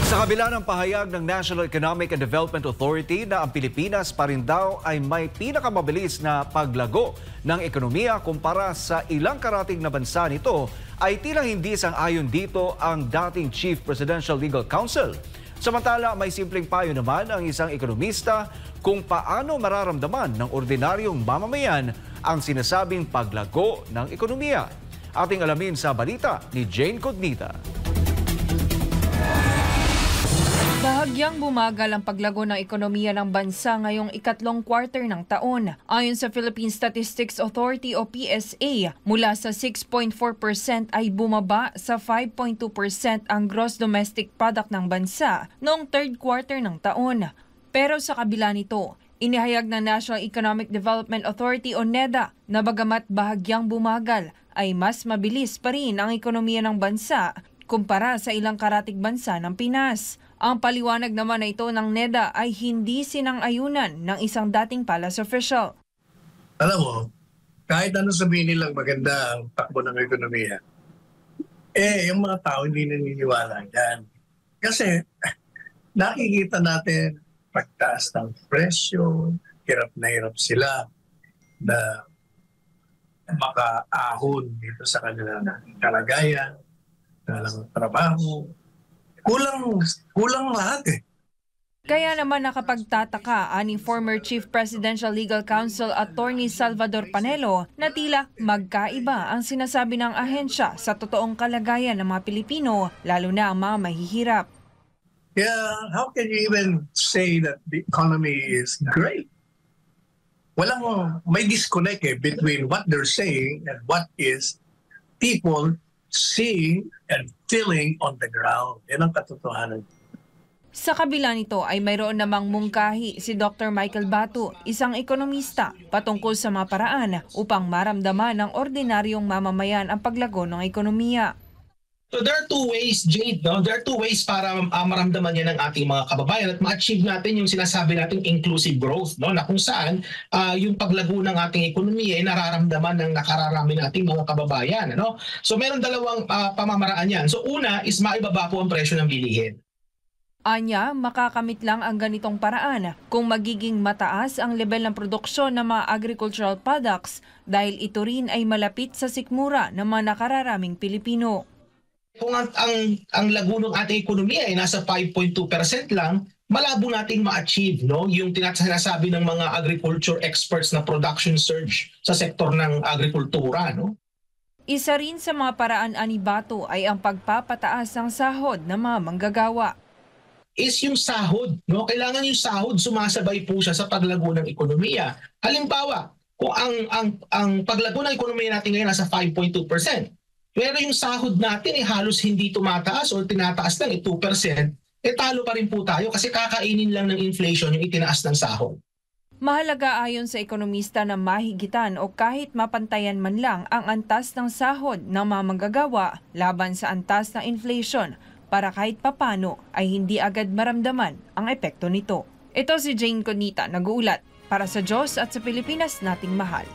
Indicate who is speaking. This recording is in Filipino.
Speaker 1: Sa kabila ng pahayag ng National Economic and Development Authority na ang Pilipinas pa rin daw ay may pinakamabilis na paglago ng ekonomiya kumpara sa ilang karatig na bansa nito, ay tila hindi sang-ayon dito ang dating Chief Presidential Legal Counsel. Samantala, may simpleng payo naman ang isang ekonomista kung paano mararamdaman ng ordinaryong mamamayan ang sinasabing paglago ng ekonomiya. Ating alamin sa balita ni Jane Cognita.
Speaker 2: Bahagyang bumagal ang paglago ng ekonomiya ng bansa ngayong ikatlong quarter ng taon. Ayon sa Philippine Statistics Authority o PSA, mula sa 6.4% ay bumaba sa 5.2% ang gross domestic product ng bansa noong third quarter ng taon. Pero sa kabila nito, inihayag ng National Economic Development Authority o NEDA na bagamat bahagyang bumagal ay mas mabilis pa rin ang ekonomiya ng bansa kumpara sa ilang karatig bansa ng Pinas. Ang paliwanag naman na ito ng NEDA ay hindi sinang-ayunan ng isang dating palace official.
Speaker 3: Alam mo, kahit ano sabihin nilang maganda ang takbo ng ekonomiya, yung mga tao hindi naniniwala yan. Kasi nakikita natin pagtaas ng presyo, hirap na hirap sila na makaahon dito sa kanilang kalagayan, kanilang trabaho. Kulang lahat eh.
Speaker 2: Kaya naman nakapagtataka ani former Chief Presidential Legal Counsel Attorney Salvador Panelo na tila magkaiba ang sinasabi ng ahensya sa totoong kalagayan ng mga Pilipino, lalo na ang mga mahihirap.
Speaker 3: Yeah, how can you even say that the economy is great? May disconnect between what they're saying and what is people seeing and feeling on the ground. Yan ang katotohanan.
Speaker 2: Sa kabila nito ay mayroon namang mungkahi si Dr. Michael Batu, isang ekonomista, patungkol sa mga paraan upang maramdaman ng ordinaryong mamamayan ang paglago ng ekonomiya.
Speaker 4: So there are two ways, Jade, no? There are two ways para maramdaman yan ng ating mga kababayan at ma-achieve natin yung sinasabi nating inclusive growth, no? Na kung saan yung paglago ng ating ekonomiya ay nararamdaman ng nakararami nating mga kababayan. Ano? So meron dalawang pamamaraan yan. So una is maibaba po ang presyo ng bilihin.
Speaker 2: Anya, makakamit lang ang ganitong paraan kung magiging mataas ang level ng produksyon ng mga agricultural products dahil ito rin ay malapit sa sikmura ng mga nakararaming Pilipino.
Speaker 4: Kung ang lago ng ating ekonomiya ay nasa 5.2% lang, malabo nating ma-achieve, no? Yung sinasabi ng mga agriculture experts na production surge sa sektor ng agrikultura. No?
Speaker 2: Isa rin sa mga paraan ani Batu ay ang pagpapataas ng sahod ng mga manggagawa.
Speaker 4: Is yung sahod. No? Kailangan yung sahod sumasabay po siya sa paglago ng ekonomiya. Halimbawa, kung ang paglago ng ekonomiya natin ngayon nasa 5.2%, pero yung sahod natin halos hindi tumataas o tinataas lang 2%, talo pa rin po tayo kasi kakainin lang ng inflation yung itinaas ng sahod.
Speaker 2: Mahalaga ayon sa ekonomista na mahigitan o kahit mapantayan man lang ang antas ng sahod ng mga manggagawa laban sa antas ng inflation para kahit papano ay hindi agad maramdaman ang epekto nito. Ito si Jane Cognita, nag-uulat para sa Diyos at sa Pilipinas nating mahal.